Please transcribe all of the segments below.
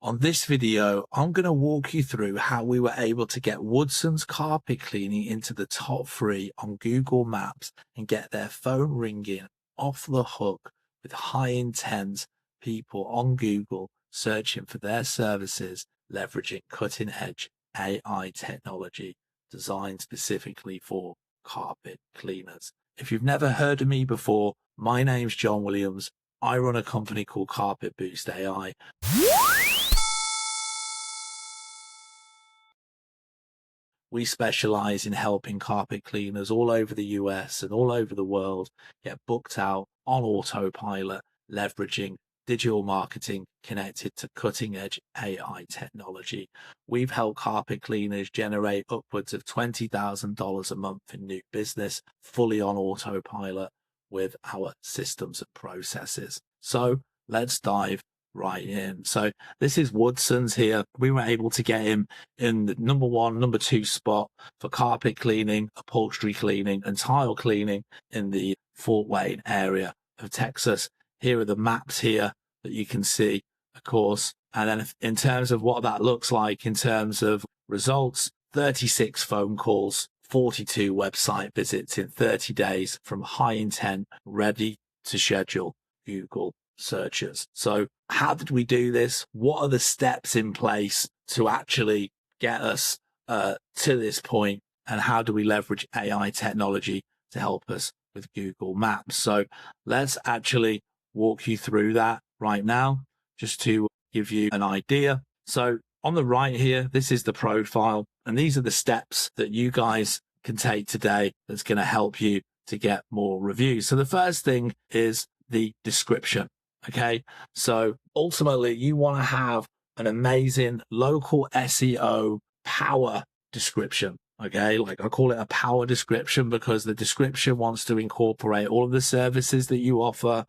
On this video, I'm going to walk you through how we were able to get Woodsons carpet cleaning into the top 3 on Google Maps and get their phone ringing off the hook with high intent people on Google searching for their services, leveraging cutting edge AI technology designed specifically for carpet cleaners. If you've never heard of me before, my name's John Williams. I run a company called Carpet Boost AI. We specialize in helping carpet cleaners all over the US and all over the world get booked out on autopilot, leveraging digital marketing connected to cutting edge AI technology. We've helped carpet cleaners generate upwards of $20,000 a month in new business, fully on autopilot with our systems and processes. So let's dive right in. So this is Woodsons here. We were able to get him in the number 1, number 2 spot for carpet cleaning, upholstery cleaning, and tile cleaning in the Fort Wayne area of Texas. Here are the maps here that you can see, of course. And then in terms of what that looks like in terms of results, 36 phone calls, 42 website visits in 30 days from high intent, ready to schedule Google searches. So how did we do this? What are the steps in place to actually get us to this point? And how do we leverage AI technology to help us with Google Maps? So let's actually walk you through that right now, just to give you an idea. So on the right here, this is the profile, and these are the steps that you guys can take today that's going to help you to get more reviews. So the first thing is the description. Okay, so ultimately you want to have an amazing local SEO power description. Okay, like I call it a power description because the description wants to incorporate all of the services that you offer,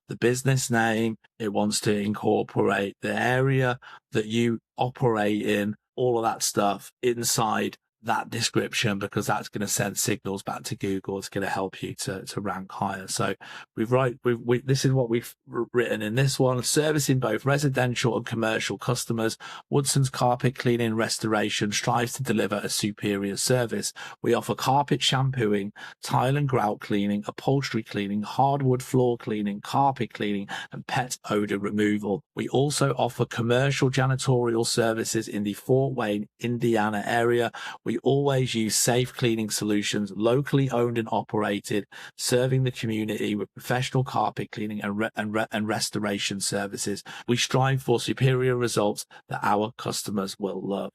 the business name, it wants to incorporate the area that you operate in, all of that stuff inside that description, because that's going to send signals back to Google. It's going to help you to rank higher. So this is what we've written in this one: servicing both residential and commercial customers, Woodsons Carpet Cleaning Restoration strives to deliver a superior service. We offer carpet shampooing, tile and grout cleaning, upholstery cleaning, hardwood floor cleaning, carpet cleaning, and pet odor removal. We also offer commercial janitorial services in the Fort Wayne, Indiana area. We always use safe cleaning solutions, locally owned and operated, serving the community with professional carpet cleaning and restoration services. We strive for superior results that our customers will love.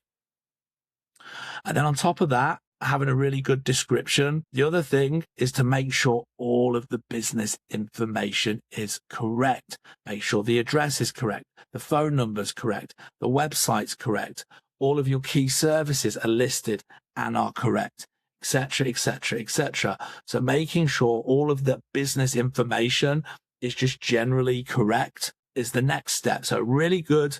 And then on top of that, having a really good description, the other thing is to make sure all of the business information is correct. Make sure the address is correct, the phone number is correct, the website's correct, all of your key services are listed and are correct, etc., etc., etc. So making sure all of the business information is just generally correct is the next step. So really good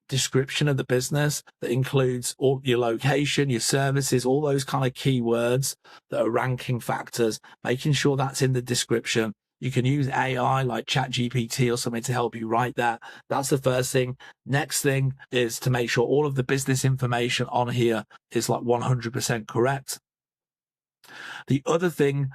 description of the business that includes all your location, your services, all those kind of keywords that are ranking factors, making sure that's in the description. You can use AI like ChatGPT or something to help you write that. That's the first thing. Next thing is to make sure all of the business information on here is like 100% correct. The other thing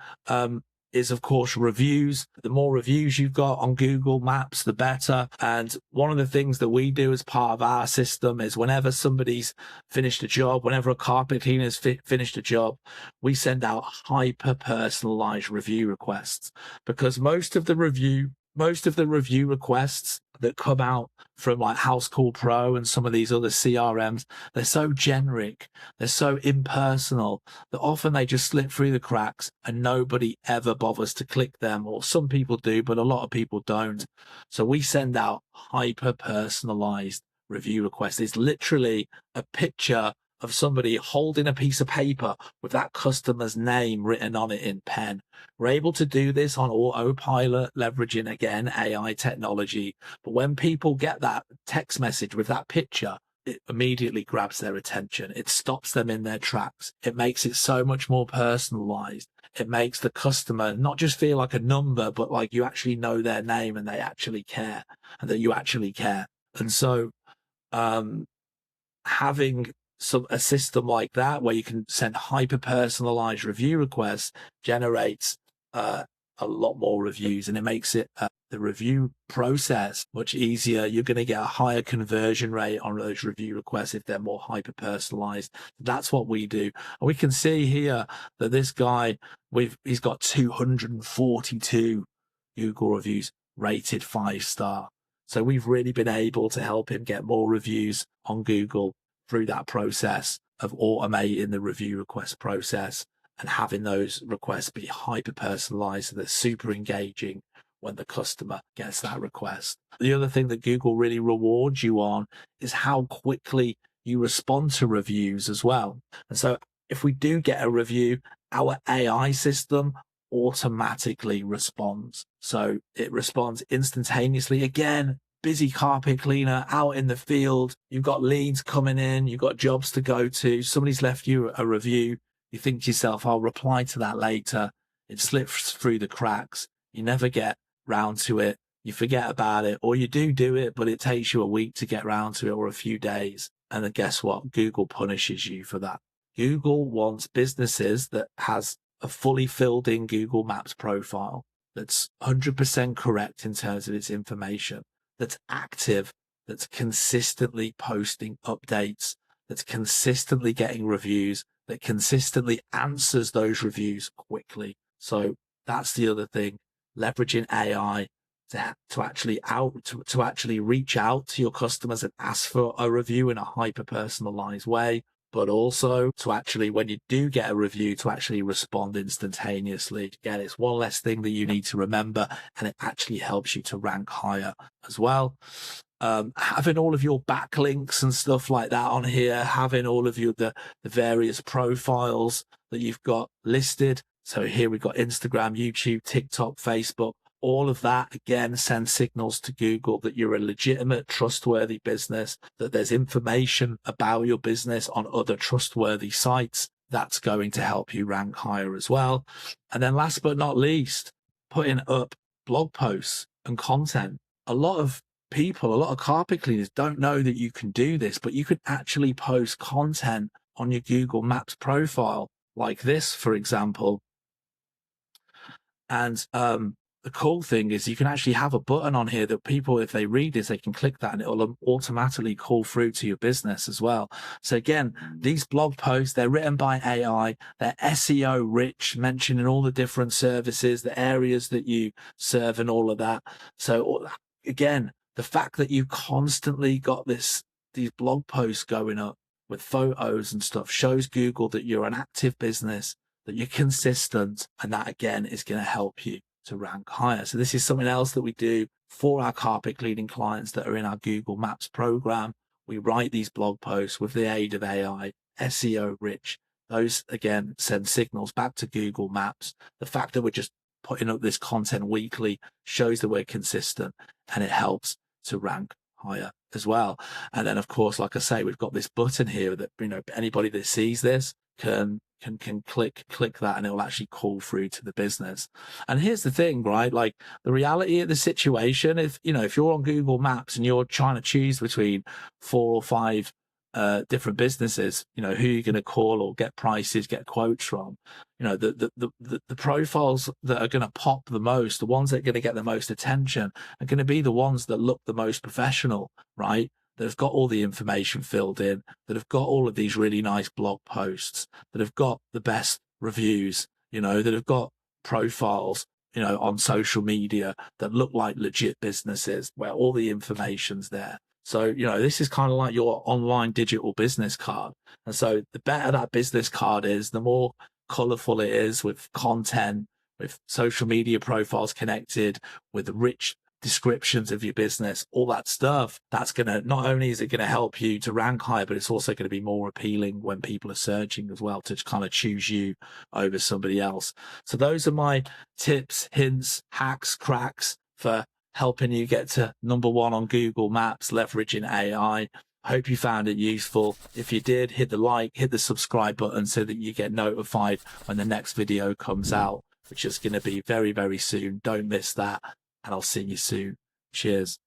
is, of course, reviews. The more reviews you've got on Google Maps, the better. And one of the things that we do as part of our system is whenever somebody's finished a job, whenever a carpet cleaner's finished a job, we send out hyper-personalized review requests, because most of the review requests that come out from like House Call Pro and some of these other CRMs, they're so generic, they're so impersonal that often they just slip through the cracks and nobody ever bothers to click them, or some people do, but a lot of people don't. So we send out hyper-personalized review requests. It's literally a picture of somebody holding a piece of paper with that customer's name written on it in pen. We're able to do this on autopilot, leveraging, again, AI technology. But when people get that text message with that picture, it immediately grabs their attention. It stops them in their tracks. It makes it so much more personalized. it makes the customer not just feel like a number, but like you actually know their name and they actually care, and that you actually care. And so having a system like that where you can send hyper personalized review requests generates a lot more reviews, and it makes it the review process much easier. You're going to get a higher conversion rate on those review requests if they're more hyper personalized. That's what we do. And we can see here that this guy, he's got 242 Google reviews rated 5-star. So we've really been able to help him get more reviews on Google through that process of automating the review request process and having those requests be hyper personalized so they're super engaging when the customer gets that request. The other thing that Google really rewards you on is how quickly you respond to reviews as well. And so if we do get a review, our AI system automatically responds. So it responds instantaneously. Again, busy carpet cleaner out in the field, you've got leads coming in, you've got jobs to go to, somebody's left you a review, you think to yourself, I'll reply to that later. It slips through the cracks. You never get round to it. You forget about it, or you do it, but it takes you a week to get round to it, or a few days. And then guess what? Google punishes you for that. Google wants businesses that has a fully filled in Google Maps profile that's 100% correct in terms of its information, that's active, that's consistently posting updates, that's consistently getting reviews, that consistently answers those reviews quickly. So that's the other thing, leveraging AI to actually reach out to your customers and ask for a review in a hyper personalized way, but also to actually, when you do get a review, to actually respond instantaneously. Again, it's one less thing that you need to remember, and it actually helps you to rank higher as well. Having all of your backlinks and stuff like that on here, having all of the various profiles that you've got listed. So here we've got Instagram, YouTube, TikTok, Facebook. All of that, again, sends signals to Google that you're a legitimate, trustworthy business, that there's information about your business on other trustworthy sites. That's going to help you rank higher as well. And then last but not least, putting up blog posts and content. A lot of carpet cleaners don't know that you can do this, but you can actually post content on your Google Maps profile like this, for example. And the cool thing is you can actually have a button on here that people, if they read this, they can click that and it will automatically call through to your business as well. So again, these blog posts, they're written by AI, they're SEO rich, mentioning all the different services, the areas that you serve and all of that. So again, the fact that you constantly got these blog posts going up with photos and stuff shows Google that you're an active business, that you're consistent, and that again is going to help you to rank higher. So this is something else that we do for our carpet cleaning clients that are in our Google Maps program. We write these blog posts with the aid of AI, SEO rich. Those again send signals back to Google Maps. The fact that we're just putting up this content weekly shows that we're consistent, and it helps to rank higher as well. And then of course, like I say, we've got this button here that, anybody that sees this can click that, and it will actually call through to the business. And here's the thing, right? Like, the reality of the situation, if you're on Google Maps and you're trying to choose between 4 or 5 different businesses, who you're going to call or get prices, get quotes from, the profiles that are going to pop the most, the ones that are going to get the most attention, are going to be the ones that look the most professional, right? That have got all the information filled in, that have got all of these really nice blog posts, that have got the best reviews, that have got profiles, on social media that look like legit businesses where all the information's there. So, this is kind of like your online digital business card. And so the better that business card is, the more colorful it is with content, with social media profiles connected, with rich descriptions of your business, all that stuff. That's not only is it going to help you to rank higher, but it's also going to be more appealing when people are searching as well, to kind of choose you over somebody else. So those are my tips, hints, hacks, cracks for helping you get to number 1 on Google Maps, leveraging AI. I hope you found it useful. If you did, hit the like, hit the subscribe button so that you get notified when the next video comes out, which is going to be very, very soon. Don't miss that. And I'll see you soon. Cheers.